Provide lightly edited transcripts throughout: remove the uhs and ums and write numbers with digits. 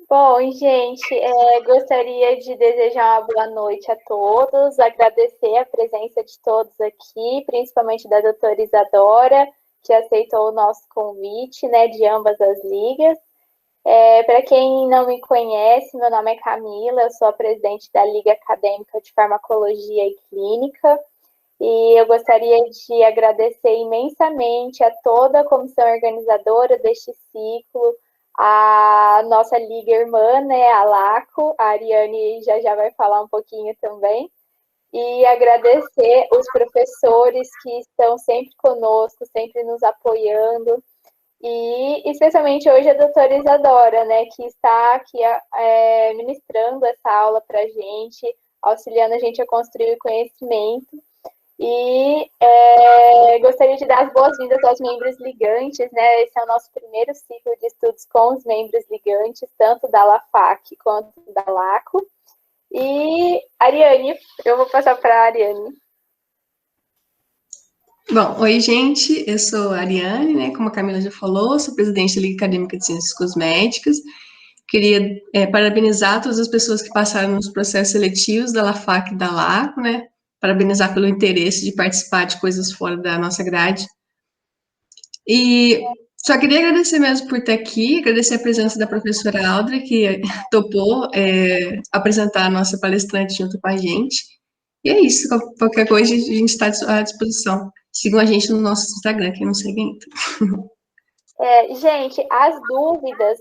Bom, gente, gostaria de desejar uma boa noite a todos, agradecer a presença de todos aqui, principalmente da doutora Isadora, que aceitou o nosso convite, né, de ambas as ligas. Para quem não me conhece, meu nome é Camila, eu sou a presidente da Liga Acadêmica de Farmacologia e Clínica, e eu gostaria de agradecer imensamente a toda a comissão organizadora deste ciclo, a nossa liga irmã, né, a LACO, a Ariane já vai falar um pouquinho também, e agradecer os professores que estão sempre conosco, sempre nos apoiando, e especialmente hoje a doutora Isadora, né, que está aqui ministrando essa aula para a gente, auxiliando a gente a construir o conhecimento. E gostaria de dar as boas-vindas aos membros ligantes, né? Esse é o nosso primeiro ciclo de estudos com os membros ligantes, tanto da LAFAC quanto da LACO. E, Ariane, eu vou passar para a Ariane. Bom, oi, gente, eu sou a Ariane, né? Como a Camila já falou, sou presidente da Liga Acadêmica de Ciências Cosméticas. Queria parabenizar todas as pessoas que passaram nos processos seletivos da LAFAC e da LACO, né? Parabenizar pelo interesse de participar de coisas fora da nossa grade. E só queria agradecer mesmo por estar aqui, agradecer a presença da professora Audrey, que topou apresentar a nossa palestrante junto com a gente. E é isso, qualquer coisa a gente está à disposição. Sigam a gente no nosso Instagram, quem não segue ainda. Gente, as dúvidas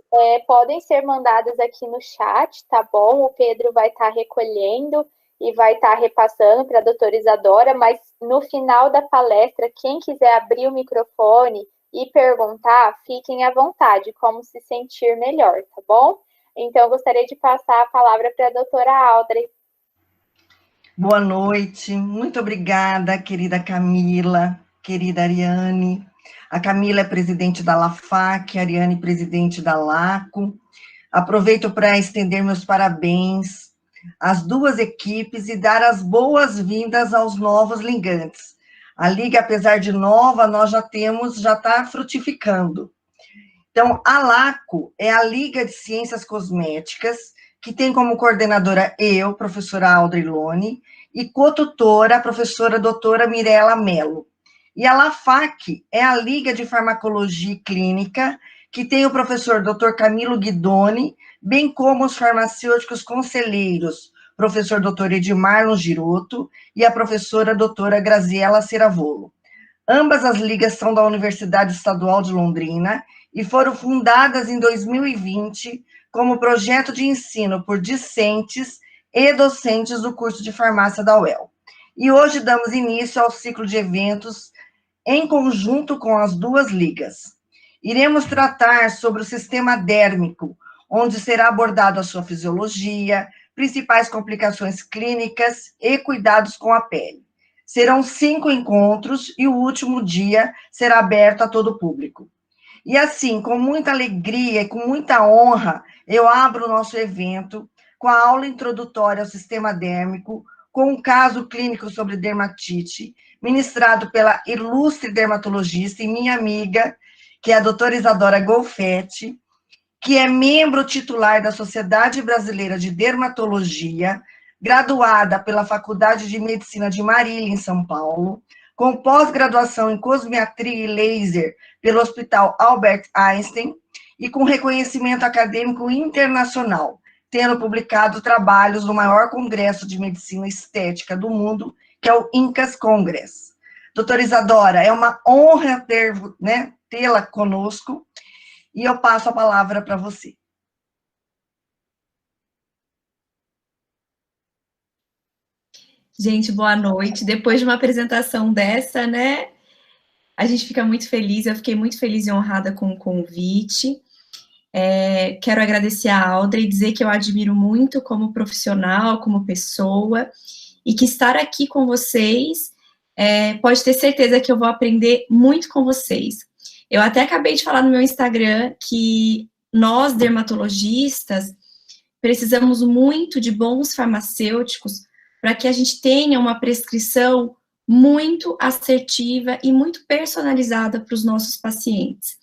podem ser mandadas aqui no chat, tá bom? O Pedro vai estar recolhendo e vai estar repassando para a doutora Isadora, mas no final da palestra, quem quiser abrir o microfone e perguntar, fiquem à vontade, como se sentir melhor, tá bom? Então, eu gostaria de passar a palavra para a doutora Audrey. Boa noite, muito obrigada, querida Camila, querida Ariane. A Camila é presidente da LAFAC, a Ariane presidente da LACO. Aproveito para estender meus parabéns às duas equipes e dar as boas-vindas aos novos ligantes. A Liga, apesar de nova, nós já está frutificando. Então, a LACO é a Liga de Ciências Cosméticas, que tem como coordenadora eu, professora Audrey Lone, e cotutora a professora doutora Mirela Mello. E a LAFAC é a Liga de Farmacologia Clínica, que tem o professor Dr. Camilo Guidoni, bem como os farmacêuticos conselheiros, professor Dr. Edmar Giroto e a professora doutora Graziela Ceravolo. Ambas as ligas são da Universidade Estadual de Londrina e foram fundadas em 2020 como projeto de ensino por discentes e docentes do curso de farmácia da UEL. E hoje damos início ao ciclo de eventos em conjunto com as duas ligas. Iremos tratar sobre o sistema dérmico, onde será abordado a sua fisiologia, principais complicações clínicas e cuidados com a pele. Serão 5 encontros e o último dia será aberto a todo o público. E assim, com muita alegria e com muita honra, eu abro o nosso evento com a aula introdutória ao sistema dérmico, com um caso clínico sobre dermatite, ministrado pela ilustre dermatologista e minha amiga, que é a doutora Isadora Golfetti, que é membro titular da Sociedade Brasileira de Dermatologia, graduada pela Faculdade de Medicina de Marília, em São Paulo, com pós-graduação em cosmetria e laser pelo Hospital Albert Einstein e com reconhecimento acadêmico internacional, tendo publicado trabalhos no maior congresso de medicina estética do mundo, que é o INCAS Congress. Doutora Isadora, é uma honra tê-la conosco, e eu passo a palavra para você. Gente, boa noite. Depois de uma apresentação dessa, né, a gente fica muito feliz, eu fiquei muito feliz e honrada com o convite. Quero agradecer a Audrey e dizer que eu admiro muito como profissional, como pessoa, e que estar aqui com vocês, pode ter certeza que eu vou aprender muito com vocês. Eu até acabei de falar no meu Instagram que nós, dermatologistas, precisamos muito de bons farmacêuticos para que a gente tenha uma prescrição muito assertiva e muito personalizada para os nossos pacientes.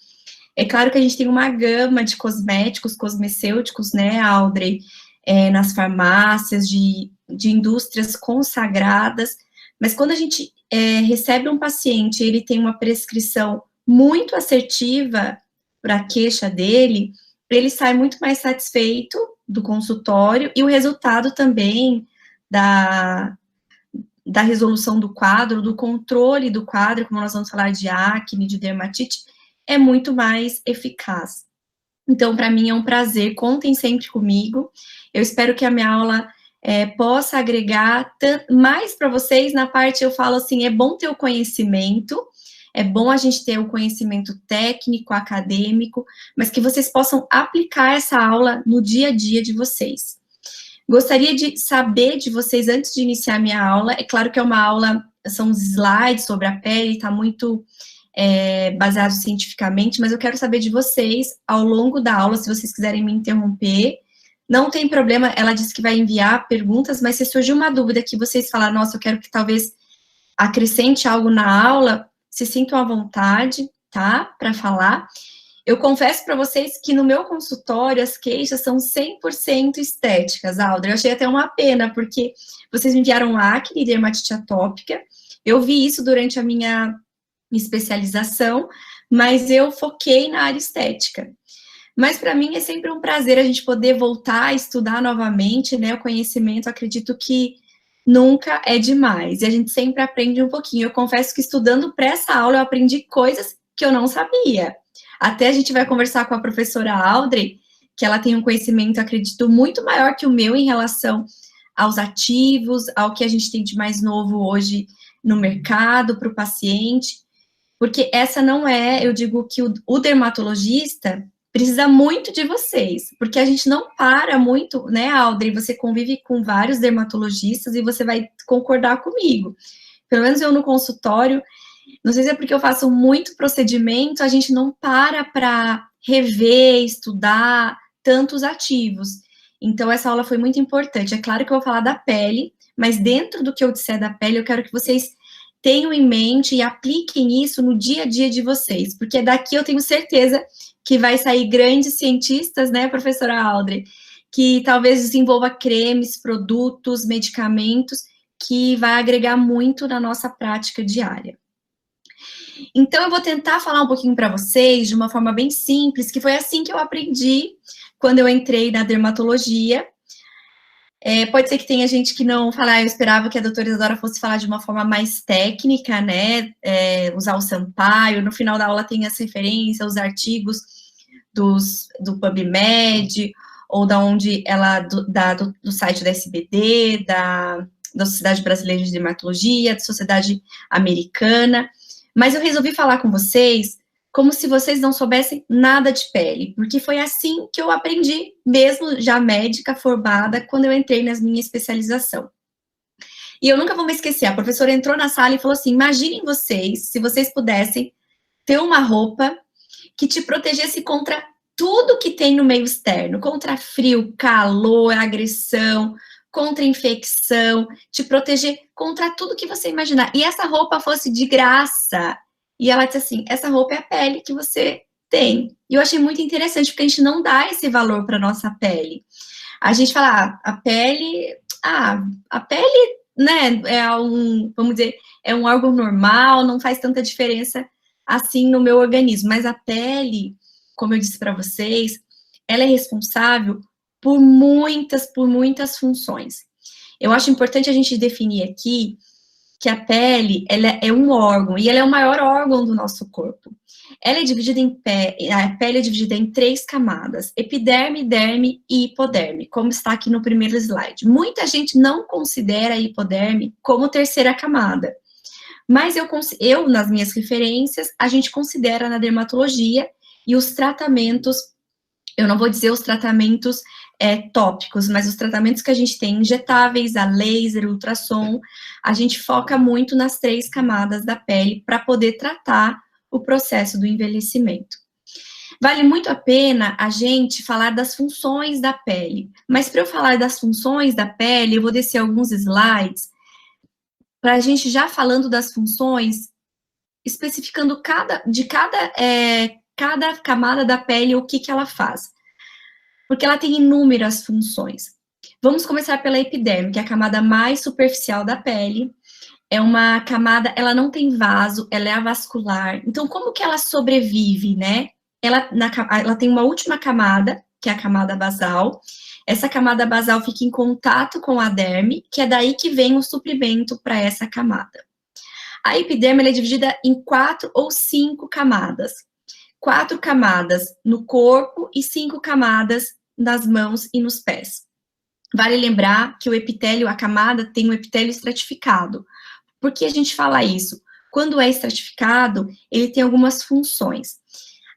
É claro que a gente tem uma gama de cosméticos, cosmecêuticos, né, Audrey, nas farmácias, de indústrias consagradas, mas quando a gente recebe um paciente, ele tem uma prescrição muito assertiva para a queixa dele, ele sai muito mais satisfeito do consultório, e o resultado também da resolução do quadro, do controle do quadro, como nós vamos falar de acne, de dermatite, é muito mais eficaz. Então, para mim é um prazer, contem sempre comigo. Eu espero que a minha aula possa agregar mais para vocês. Na parte eu falo assim, é bom ter o conhecimento, é bom a gente ter o conhecimento técnico, acadêmico, mas que vocês possam aplicar essa aula no dia a dia de vocês. Gostaria de saber de vocês, antes de iniciar minha aula, é claro que é uma aula, são os slides sobre a pele, está muito baseado cientificamente, mas eu quero saber de vocês, ao longo da aula, se vocês quiserem me interromper, não tem problema, ela disse que vai enviar perguntas, mas se surgir uma dúvida que vocês falarem, nossa, eu quero que talvez acrescente algo na aula, se sintam à vontade, tá, para falar. Eu confesso para vocês que no meu consultório as queixas são 100% estéticas, Audrey. Eu achei até uma pena, porque vocês me enviaram acne e dermatite atópica. Eu vi isso durante a minha especialização, mas eu foquei na área estética. Mas para mim é sempre um prazer a gente poder voltar a estudar novamente, né? O conhecimento, acredito que nunca é demais. E a gente sempre aprende um pouquinho. Eu confesso que estudando para essa aula eu aprendi coisas que eu não sabia. Até a gente vai conversar com a professora Audrey, que ela tem um conhecimento, acredito, muito maior que o meu em relação aos ativos, ao que a gente tem de mais novo hoje no mercado, para o paciente, porque essa não é, eu digo que o dermatologista precisa muito de vocês, porque a gente não para muito, né, Audrey? Você convive com vários dermatologistas e você vai concordar comigo. Pelo menos eu no consultório, não sei se é porque eu faço muito procedimento, a gente não para rever, estudar tantos ativos. Então, essa aula foi muito importante. É claro que eu vou falar da pele, mas dentro do que eu disser da pele, eu quero que vocês tenham em mente e apliquem isso no dia a dia de vocês, porque daqui eu tenho certeza que vai sair grandes cientistas, né, professora Audrey, que talvez desenvolva cremes, produtos, medicamentos, que vai agregar muito na nossa prática diária. Então, eu vou tentar falar um pouquinho para vocês de uma forma bem simples, que foi assim que eu aprendi quando eu entrei na dermatologia. Pode ser que tenha gente que não fala, eu esperava que a doutora Isadora fosse falar de uma forma mais técnica, né, usar o Sampaio, no final da aula tem as referências, os artigos do PubMed, ou da onde ela, do site da SBD, da Sociedade Brasileira de Dermatologia, da Sociedade Americana, mas eu resolvi falar com vocês como se vocês não soubessem nada de pele, porque foi assim que eu aprendi, mesmo já médica formada, quando eu entrei na minha especialização. E eu nunca vou me esquecer, a professora entrou na sala e falou assim, imaginem vocês, se vocês pudessem ter uma roupa que te protegesse contra tudo que tem no meio externo, contra frio, calor, agressão, contra infecção, te proteger contra tudo que você imaginar. E essa roupa fosse de graça. E ela disse assim, essa roupa é a pele que você tem. E eu achei muito interessante, porque a gente não dá esse valor para nossa pele. A gente fala, a pele, né, vamos dizer, é um órgão normal, não faz tanta diferença assim no meu organismo. Mas a pele, como eu disse para vocês, ela é responsável por muitas funções. Eu acho importante a gente definir aqui que a pele, ela é um órgão, e ela é o maior órgão do nosso corpo. Ela é dividida a pele é dividida em 3 camadas, epiderme, derme e hipoderme, como está aqui no primeiro slide. Muita gente não considera a hipoderme como terceira camada, mas eu nas minhas referências, a gente considera na dermatologia, e os tratamentos, eu não vou dizer os tratamentos tópicos, mas os tratamentos que a gente tem, injetáveis, a laser, ultrassom, a gente foca muito nas 3 camadas da pele para poder tratar o processo do envelhecimento. Vale muito a pena a gente falar das funções da pele, mas para eu falar das funções da pele, eu vou descer alguns slides para a gente já falando das funções, especificando de cada cada camada da pele, o que ela faz. Porque ela tem inúmeras funções. Vamos começar pela epiderme, que é a camada mais superficial da pele. É uma camada, ela não tem vaso, ela é avascular. Então, como que ela sobrevive, né? Ela tem uma última camada, que é a camada basal. Essa camada basal fica em contato com a derme, que é daí que vem o suprimento para essa camada. A epiderme ela é dividida em 4 ou 5 camadas. 4 camadas no corpo e 5 camadas nas mãos e nos pés. Vale lembrar que o epitélio, a camada, tem um epitélio estratificado. Por que a gente fala isso? Quando é estratificado, ele tem algumas funções.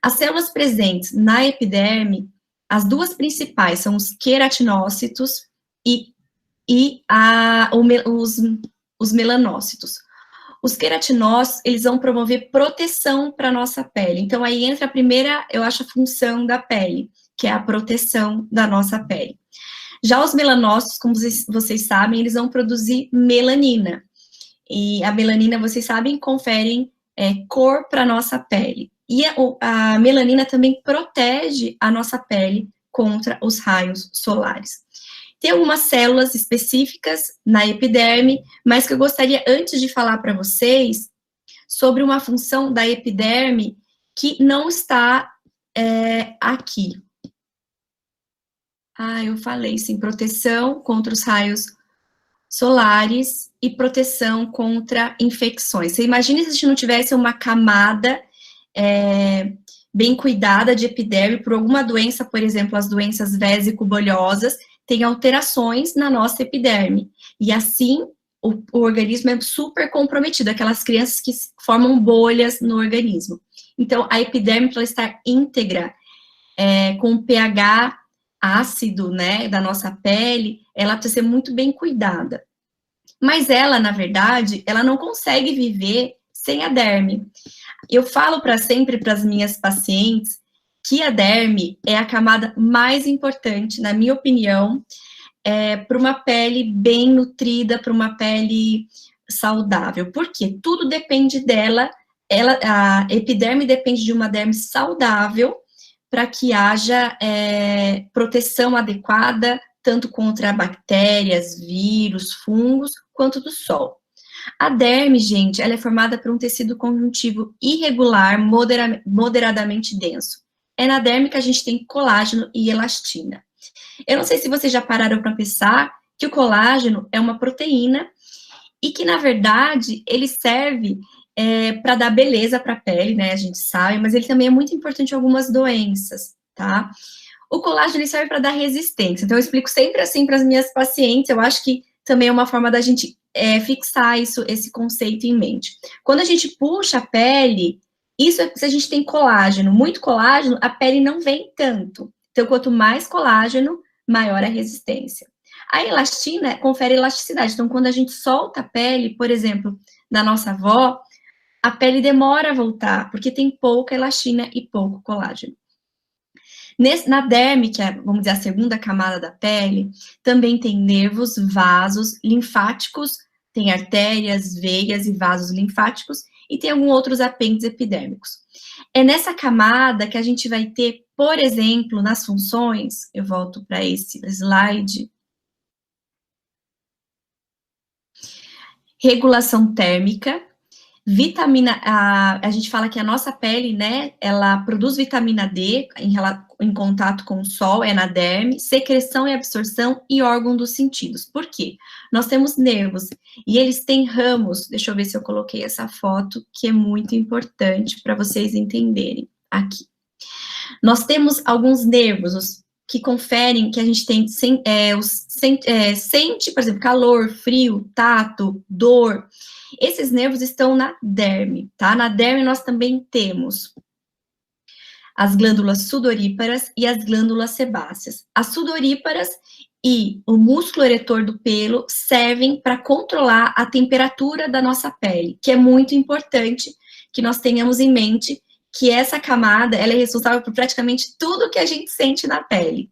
As células presentes na epiderme, as duas principais são os queratinócitos e os melanócitos. Os queratinócitos, eles vão promover proteção para a nossa pele. Então, aí entra a primeira, eu acho, a função da pele, que é a proteção da nossa pele. Já os melanócitos, como vocês sabem, eles vão produzir melanina. E a melanina, vocês sabem, conferem cor para a nossa pele. E a melanina também protege a nossa pele contra os raios solares. Tem algumas células específicas na epiderme, mas que eu gostaria, antes de falar para vocês, sobre uma função da epiderme que não está aqui. Eu falei, sim, proteção contra os raios solares e proteção contra infecções. Você imagina se a gente não tivesse uma camada bem cuidada de epiderme por alguma doença, por exemplo, as doenças vésico-bolhosas, tem alterações na nossa epiderme. E assim, o organismo é super comprometido, aquelas crianças que formam bolhas no organismo. Então, a epiderme, para ela estar íntegra, com o pH ácido, né, da nossa pele, ela precisa ser muito bem cuidada. Mas ela, na verdade, ela não consegue viver sem a derme. Eu falo sempre para as minhas pacientes que a derme é a camada mais importante, na minha opinião, para uma pele bem nutrida, para uma pele saudável. Por quê? Tudo depende dela, a epiderme depende de uma derme saudável para que haja proteção adequada, tanto contra bactérias, vírus, fungos, quanto do sol. A derme, gente, ela é formada por um tecido conjuntivo irregular, moderadamente denso. É na derme que a gente tem colágeno e elastina. Eu não sei se vocês já pararam para pensar que o colágeno é uma proteína e que, na verdade, ele serve para dar beleza para a pele, né? A gente sabe, mas ele também é muito importante em algumas doenças, tá? O colágeno ele serve para dar resistência. Então, eu explico sempre assim para as minhas pacientes. Eu acho que também é uma forma da gente fixar esse conceito em mente. Quando a gente puxa a pele, isso é se a gente tem colágeno, muito colágeno, a pele não vem tanto. Então, quanto mais colágeno, maior a resistência. A elastina confere elasticidade. Então, quando a gente solta a pele, por exemplo, da nossa avó, a pele demora a voltar, porque tem pouca elastina e pouco colágeno. Na derme, que é, vamos dizer, a segunda camada da pele, também tem nervos, vasos, linfáticos, tem artérias, veias e vasos linfáticos, e tem alguns outros apêndices epidérmicos. É nessa camada que a gente vai ter, por exemplo, nas funções, eu volto para esse slide, regulação térmica, vitamina, a gente fala que a nossa pele, né, ela produz vitamina D em contato com o sol, é na derme, secreção e absorção e órgão dos sentidos. Por quê? Nós temos nervos e eles têm ramos, deixa eu ver se eu coloquei essa foto, que é muito importante para vocês entenderem aqui. Nós temos alguns nervos que conferem que a gente tem, sente, por exemplo, calor, frio, tato, dor. Esses nervos estão na derme, tá? Na derme nós também temos as glândulas sudoríparas e as glândulas sebáceas. As sudoríparas e o músculo eretor do pelo servem para controlar a temperatura da nossa pele, que é muito importante que nós tenhamos em mente que essa camada, ela é responsável por praticamente tudo que a gente sente na pele.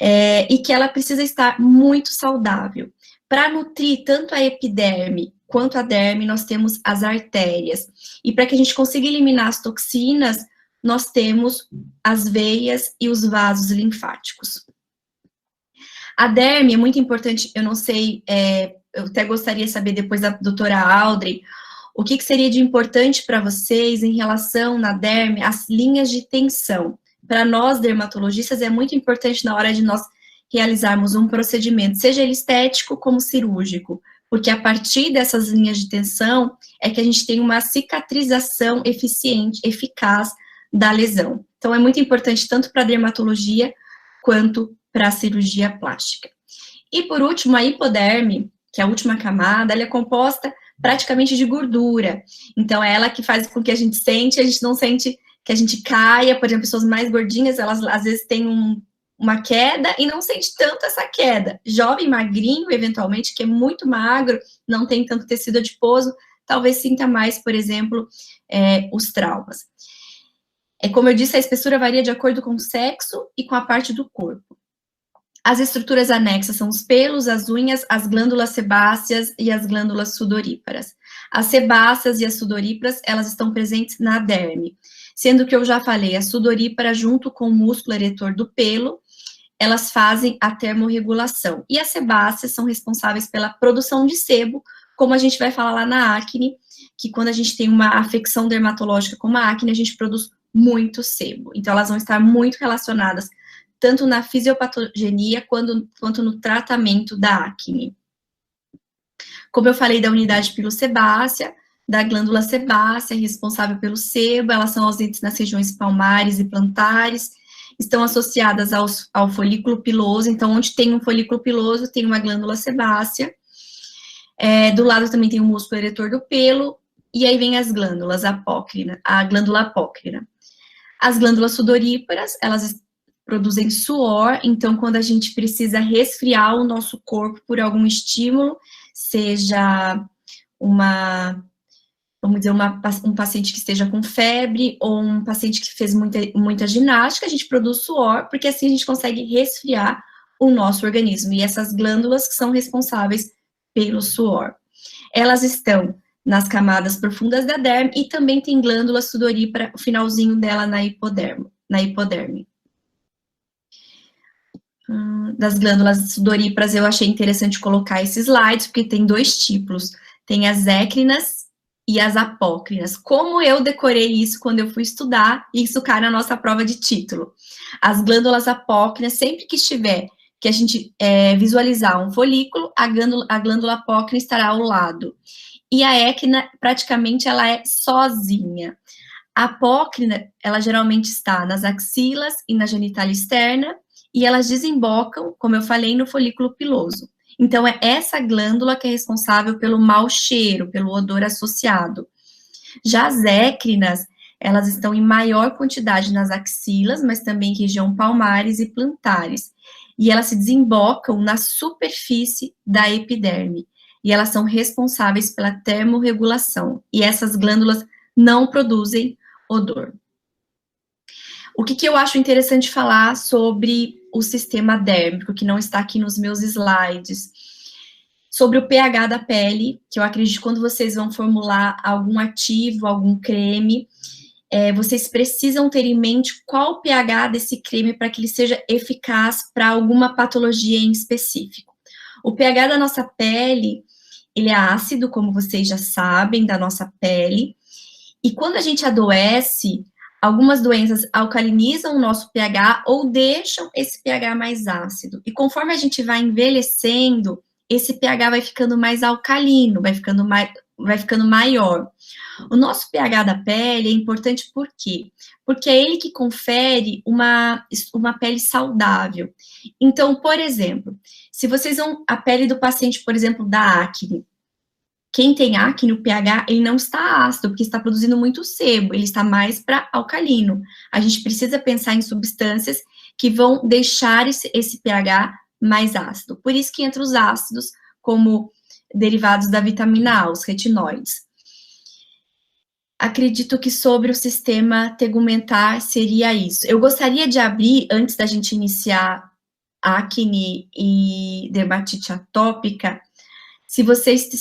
E que ela precisa estar muito saudável. Para nutrir tanto a epiderme quanto a derme, nós temos as artérias. E para que a gente consiga eliminar as toxinas, nós temos as veias e os vasos linfáticos. A derme é muito importante, eu não sei, eu até gostaria de saber depois da doutora Audrey, o que seria de importante para vocês em relação na derme, as linhas de tensão. Para nós, dermatologistas, é muito importante na hora de nós realizarmos um procedimento, seja ele estético como cirúrgico, porque a partir dessas linhas de tensão é que a gente tem uma cicatrização eficiente, eficaz da lesão. Então, é muito importante tanto para a dermatologia quanto para a cirurgia plástica. E, por último, a hipoderme, que é a última camada, ela é composta praticamente de gordura. Então, é ela que faz com que a gente não sente que a gente caia. Por exemplo, pessoas mais gordinhas, elas às vezes têm uma queda e não sente tanto essa queda. Jovem, magrinho, eventualmente, que é muito magro, não tem tanto tecido adiposo, talvez sinta mais, por exemplo, os traumas. Como eu disse, a espessura varia de acordo com o sexo e com a parte do corpo. As estruturas anexas são os pelos, as unhas, as glândulas sebáceas e as glândulas sudoríparas. As sebáceas e as sudoríparas, elas estão presentes na derme, sendo que eu já falei, a sudorípara junto com o músculo eretor do pelo, elas fazem a termorregulação. E as sebáceas são responsáveis pela produção de sebo, como a gente vai falar lá na acne, que quando a gente tem uma afecção dermatológica como a acne, a gente produz muito sebo. Então, elas vão estar muito relacionadas tanto na fisiopatogenia quanto no tratamento da acne. Como eu falei da unidade pilosebácea, da glândula sebácea, responsável pelo sebo, elas são ausentes nas regiões palmares e plantares, estão associadas ao folículo piloso, então onde tem um folículo piloso, tem uma glândula sebácea, do lado também tem o músculo eretor do pelo, e aí vem as glândulas apócrina, a glândula apócrina. As glândulas sudoríparas, elas produzem suor, então quando a gente precisa resfriar o nosso corpo por algum estímulo, seja vamos dizer, um paciente que esteja com febre, ou um paciente que fez muita ginástica, a gente produz suor, porque assim a gente consegue resfriar o nosso organismo, e essas glândulas que são responsáveis pelo suor. Elas estão nas camadas profundas da derme, e também tem glândula sudorípara, o finalzinho dela na hipoderme. Das glândulas sudoríparas, eu achei interessante colocar esses slides, porque tem dois tipos, tem as écrinas e as apócrinas. Como eu decorei isso quando eu fui estudar, e isso cai na nossa prova de título. As glândulas apócrinas, sempre que a gente visualizar um folículo, a glândula apócrina estará ao lado. E a écrina, praticamente, ela é sozinha. A apócrina, ela geralmente está nas axilas e na genitália externa, e elas desembocam, como eu falei, no folículo piloso. Então, é essa glândula que é responsável pelo mau cheiro, pelo odor associado. Já as écrinas, elas estão em maior quantidade nas axilas, mas também em região palmares e plantares. E elas se desembocam na superfície da epiderme. E elas são responsáveis pela termorregulação. E essas glândulas não produzem odor. O que eu acho interessante falar sobre o sistema dérmico, que não está aqui nos meus slides, sobre o pH da pele, que eu acredito que quando vocês vão formular algum ativo, algum creme, vocês precisam ter em mente qual o pH desse creme para que ele seja eficaz para alguma patologia em específico. O pH da nossa pele, ele é ácido, como vocês já sabem, da nossa pele, e quando a gente adoece, algumas doenças alcalinizam o nosso pH ou deixam esse pH mais ácido. E conforme a gente vai envelhecendo, esse pH vai ficando mais alcalino, vai ficando maior. O nosso pH da pele é importante por quê? Porque é ele que confere uma pele saudável. Então, por exemplo, se vocês vão a pele do paciente, por exemplo, da acne, quem tem acne, o pH, ele não está ácido, porque está produzindo muito sebo, ele está mais para alcalino. A gente precisa pensar em substâncias que vão deixar esse pH mais ácido. Por isso que entra os ácidos, como derivados da vitamina A, os retinóides. Acredito que sobre o sistema tegumentar seria isso. Eu gostaria de abrir, antes da gente iniciar acne e dermatite atópica, se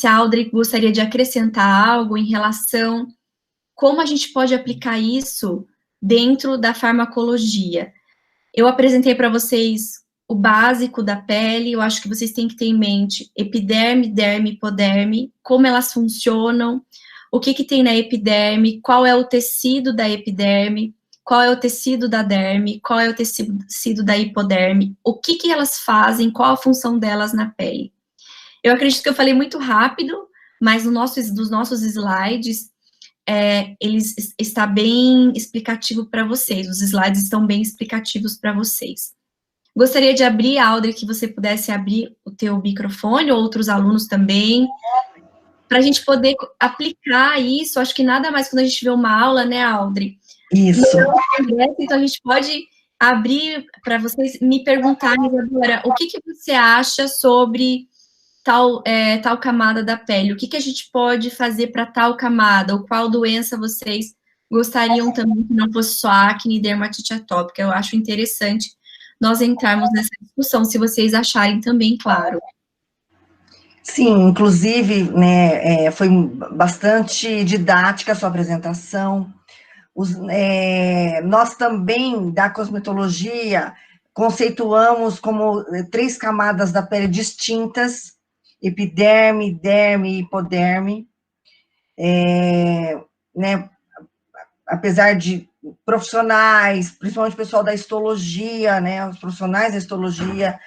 a Audrey gostaria de acrescentar algo em relação como a gente pode aplicar isso dentro da farmacologia. Eu apresentei para vocês o básico da pele, eu acho que vocês têm que ter em mente epiderme, derme, hipoderme, como elas funcionam, o que tem na epiderme, qual é o tecido da epiderme, qual é o tecido da derme, qual é o tecido da hipoderme, o que elas fazem, qual a função delas na pele. Eu acredito que eu falei muito rápido, mas dos nossos slides, está bem explicativo para vocês, os slides estão bem explicativos para vocês. Gostaria de abrir, Audrey, que você pudesse abrir o teu microfone, outros alunos também, para a gente poder aplicar isso. Acho que nada mais quando a gente vê uma aula, né, Audrey? Isso. Então, a gente pode abrir para vocês me perguntarem agora, o que você acha sobre tal camada da pele? O que a gente pode fazer para tal camada? Ou qual doença vocês gostariam também que não fosse só acne e dermatite atópica? Eu acho interessante nós entrarmos nessa discussão, se vocês acharem também, claro. Sim, inclusive, né, foi bastante didática a sua apresentação. Nós também, da cosmetologia, conceituamos como 3 camadas da pele distintas, epiderme, derme e hipoderme, né, apesar de profissionais, principalmente o pessoal da histologia, né, os profissionais da histologia,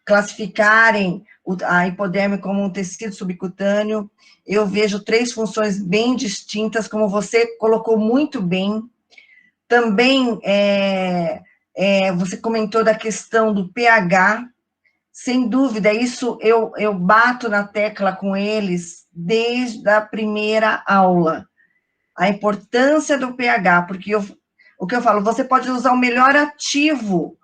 classificarem a hipoderme como um tecido subcutâneo, eu vejo 3 funções bem distintas, como você colocou muito bem. Também, você comentou da questão do pH, sem dúvida, isso eu bato na tecla com eles desde a primeira aula. A importância do pH, porque o que eu falo, você pode usar o melhor ativo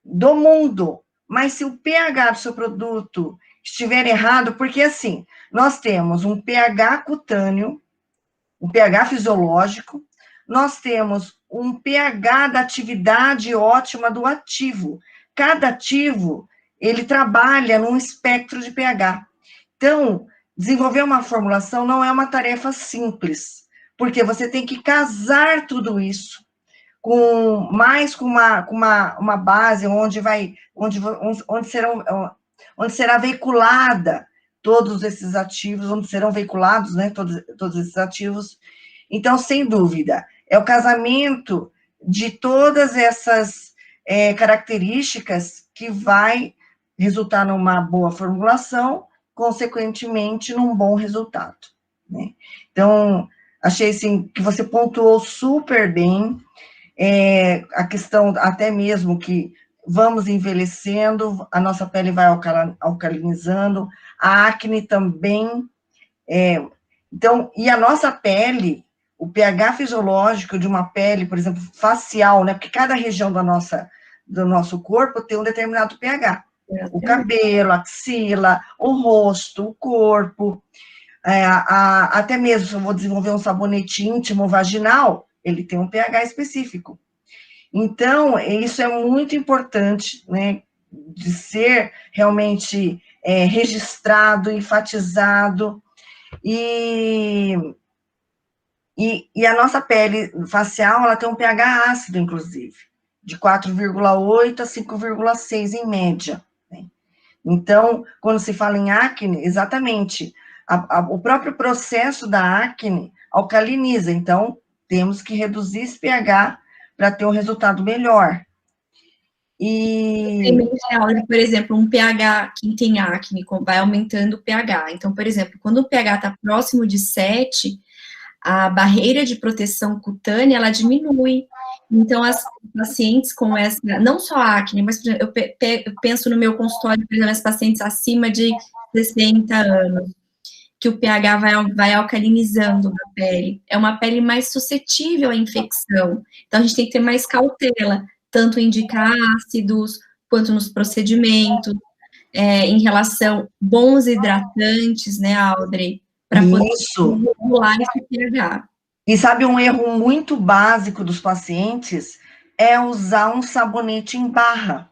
do mundo, mas se o pH do seu produto estiver errado, porque assim, nós temos um pH cutâneo, um pH fisiológico, nós temos um pH da atividade ótima do ativo. Cada ativo, ele trabalha num espectro de pH. Então, desenvolver uma formulação não é uma tarefa simples, porque você tem que casar tudo isso com uma base onde será veiculada todos esses ativos, onde serão veiculados, né, todos esses ativos. Então, sem dúvida, é o casamento de todas essas características que vai resultar numa boa formulação, consequentemente, num bom resultado, né? Então, achei, assim, que você pontuou super bem, a questão até mesmo que vamos envelhecendo, a nossa pele vai alcalinizando, a acne também. Então, e a nossa pele, o pH fisiológico de uma pele, por exemplo, facial, né? Porque cada região do nosso corpo tem um determinado pH. O cabelo, a axila, o rosto, o corpo, até mesmo se eu vou desenvolver um sabonete íntimo vaginal, ele tem um pH específico. Então, isso é muito importante, né, de ser realmente registrado, enfatizado, e a nossa pele facial, ela tem um pH ácido, inclusive, de 4,8 a 5,6 em média, né? Então, quando se fala em acne, exatamente, o próprio processo da acne alcaliniza, então, temos que reduzir esse pH para ter um resultado melhor. Por exemplo, um pH, quem tem acne, vai aumentando o pH. Então, por exemplo, quando o pH está próximo de 7, a barreira de proteção cutânea, ela diminui. Então, as pacientes com essa, não só acne, mas por exemplo, eu penso no meu consultório, por exemplo, as pacientes acima de 60 anos, que o pH vai alcalinizando a pele. É uma pele mais suscetível à infecção. Então, a gente tem que ter mais cautela, tanto indicar ácidos, quanto nos procedimentos, em relação a bons hidratantes, né, Audrey? Para poder regular esse pH. E sabe, um erro muito básico dos pacientes é usar um sabonete em barra.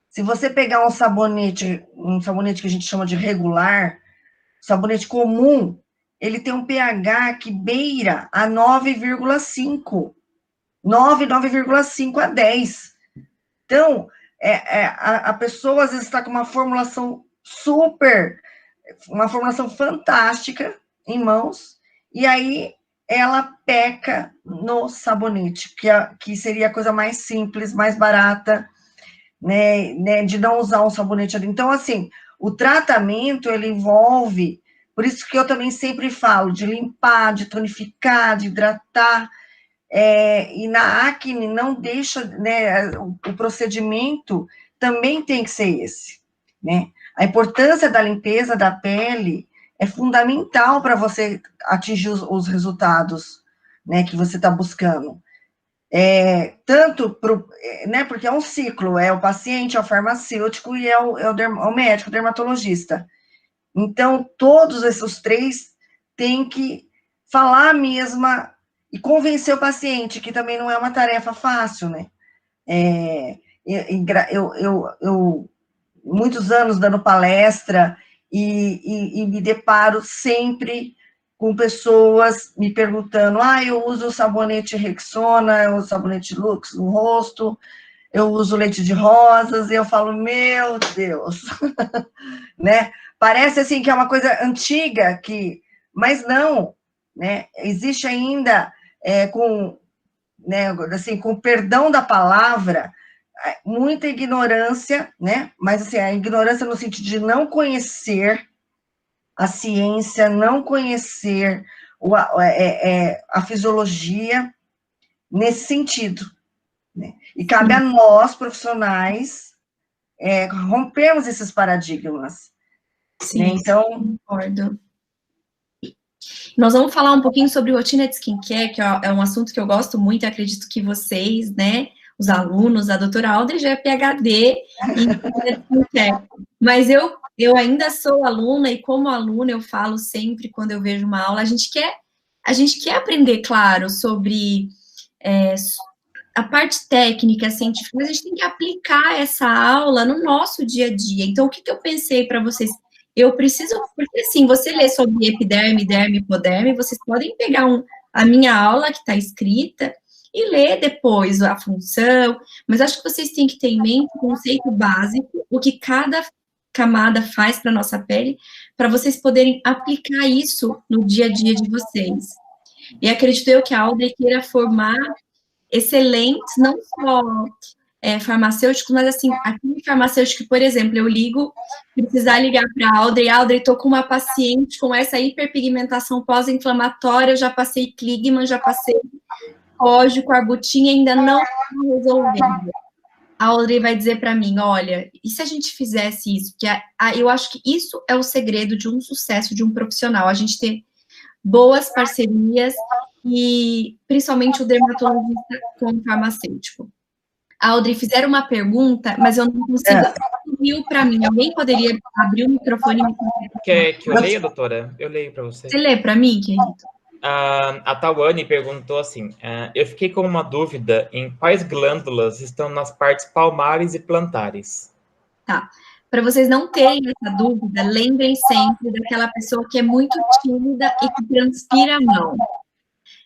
Se você pegar um sabonete que a gente chama de regular, sabonete comum, ele tem um pH que beira a 9,5. 9,5 a 10. Então, a pessoa às vezes está com uma formulação fantástica em mãos, e aí ela peca no sabonete, que seria a coisa mais simples, mais barata, né, de não usar um sabonete ali. Então, assim, o tratamento, ele envolve, por isso que eu também sempre falo, de limpar, de tonificar, de hidratar, e na acne não deixa, né, o procedimento também tem que ser esse, né? A importância da limpeza da pele é fundamental para você atingir os resultados, né, que você está buscando. Né, porque é um ciclo, é o paciente, é o farmacêutico e é o médico, o dermatologista. Então, todos esses três têm que falar a mesma e convencer o paciente, que também não é uma tarefa fácil, né? Eu muitos anos dando palestra e me deparo sempre com pessoas me perguntando, eu uso o sabonete Rexona, eu uso o sabonete Lux no rosto, eu uso leite de rosas, e eu falo, meu Deus, né? Parece assim que é uma coisa antiga, mas não, né? Existe ainda, né, assim, com perdão da palavra, muita ignorância, né? Mas assim, a ignorância no sentido de não conhecer a ciência, não conhecer a fisiologia nesse sentido, né? E cabe a nós, profissionais, rompermos esses paradigmas. Sim, né? Então, concordo. Nós vamos falar um pouquinho sobre rotina de skincare, que é um assunto que eu gosto muito, e acredito que vocês, né, os alunos, a doutora Audrey já é PhD em rotina de skincare. Mas eu ainda sou aluna, e como aluna eu falo sempre, quando eu vejo uma aula, a gente quer aprender, claro, sobre a parte técnica, científica, mas a gente tem que aplicar essa aula no nosso dia a dia. Então, o que eu pensei para vocês? Eu preciso, porque assim, você lê sobre epiderme, derme, hipoderme, vocês podem pegar a minha aula que está escrita e ler depois a função, mas acho que vocês têm que ter em mente o conceito básico, o que cada camada faz para a nossa pele, para vocês poderem aplicar isso no dia a dia de vocês. E acredito eu que a Audrey queira formar excelentes, não só farmacêuticos, mas assim, aquele farmacêutico, por exemplo, eu precisar ligar para a Audrey, estou com uma paciente com essa hiperpigmentação pós-inflamatória, eu já passei Kligman, já passei código, arbutin, ainda não estou resolvendo. A Audrey vai dizer para mim, olha, e se a gente fizesse isso? Porque eu acho que isso é o segredo de um sucesso de um profissional, a gente ter boas parcerias e principalmente o dermatologista com o farmacêutico. Audrey, fizeram uma pergunta, mas eu não consigo. Viu para mim? Alguém poderia abrir o microfone? Quer que eu leia, doutora? Eu leio para você. Você lê para mim, querido? A Tawane perguntou assim, eu fiquei com uma dúvida em quais glândulas estão nas partes palmares e plantares. Tá. Para vocês não terem essa dúvida, lembrem sempre daquela pessoa que é muito tímida e que transpira a mão.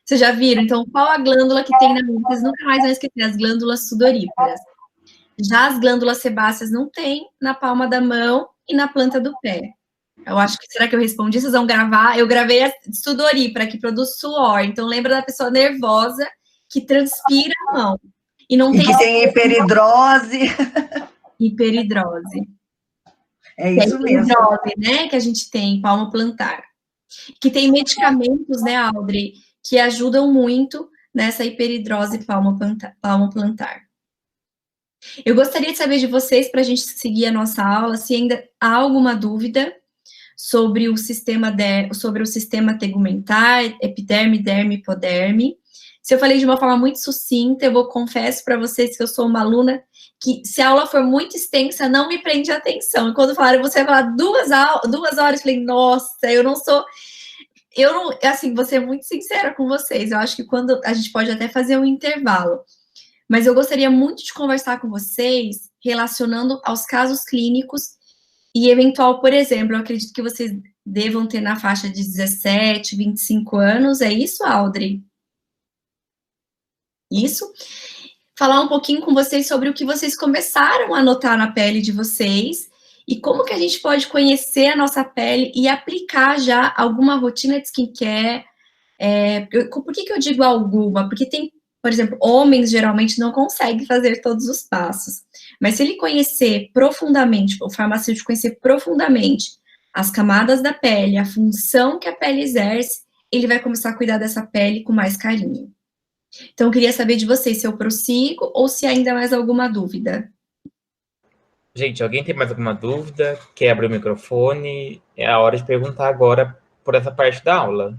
Vocês já viram? Então, qual a glândula que tem na mão? Vocês nunca mais vão esquecer, as glândulas sudoríparas. Já as glândulas sebáceas não tem na palma da mão e na planta do pé. Eu acho que, será que eu respondi? Vocês vão gravar? Eu gravei a sudorípara, que produz suor. Então, lembra da pessoa nervosa que transpira a mão. E não tem... que tem hiperidrose. Hiperidrose. É isso mesmo. Hiperidrose, né? Que a gente tem, palmo plantar. Que tem medicamentos, né, Audrey, que ajudam muito nessa hiperidrose palmo plantar. Eu gostaria de saber de vocês, para a gente seguir a nossa aula, se ainda há alguma dúvida sobre o sistema tegumentar, epiderme, derme, hipoderme. Se eu falei de uma forma muito sucinta, eu confesso para vocês que eu sou uma aluna que, se a aula for muito extensa, não me prende a atenção. E quando falaram, você vai falar 2 horas, eu falei, nossa, eu não, assim, vou ser muito sincera com vocês, eu acho que quando a gente pode até fazer um intervalo, mas eu gostaria muito de conversar com vocês relacionando aos casos clínicos e eventual, por exemplo, eu acredito que vocês devam ter na faixa de 17, 25 anos, é isso, Audrey? isso. Falar um pouquinho com vocês sobre o que vocês começaram a notar na pele de vocês e como que a gente pode conhecer a nossa pele e aplicar já alguma rotina de skincare. Por que eu digo alguma? Porque tem, por exemplo, homens geralmente não conseguem fazer todos os passos. Mas se ele conhecer profundamente, o farmacêutico conhecer profundamente as camadas da pele, a função que a pele exerce, ele vai começar a cuidar dessa pele com mais carinho. Então, eu queria saber de vocês se eu prossigo ou se ainda mais alguma dúvida. Gente, alguém tem mais alguma dúvida? Quer abrir o microfone? É a hora de perguntar agora por essa parte da aula.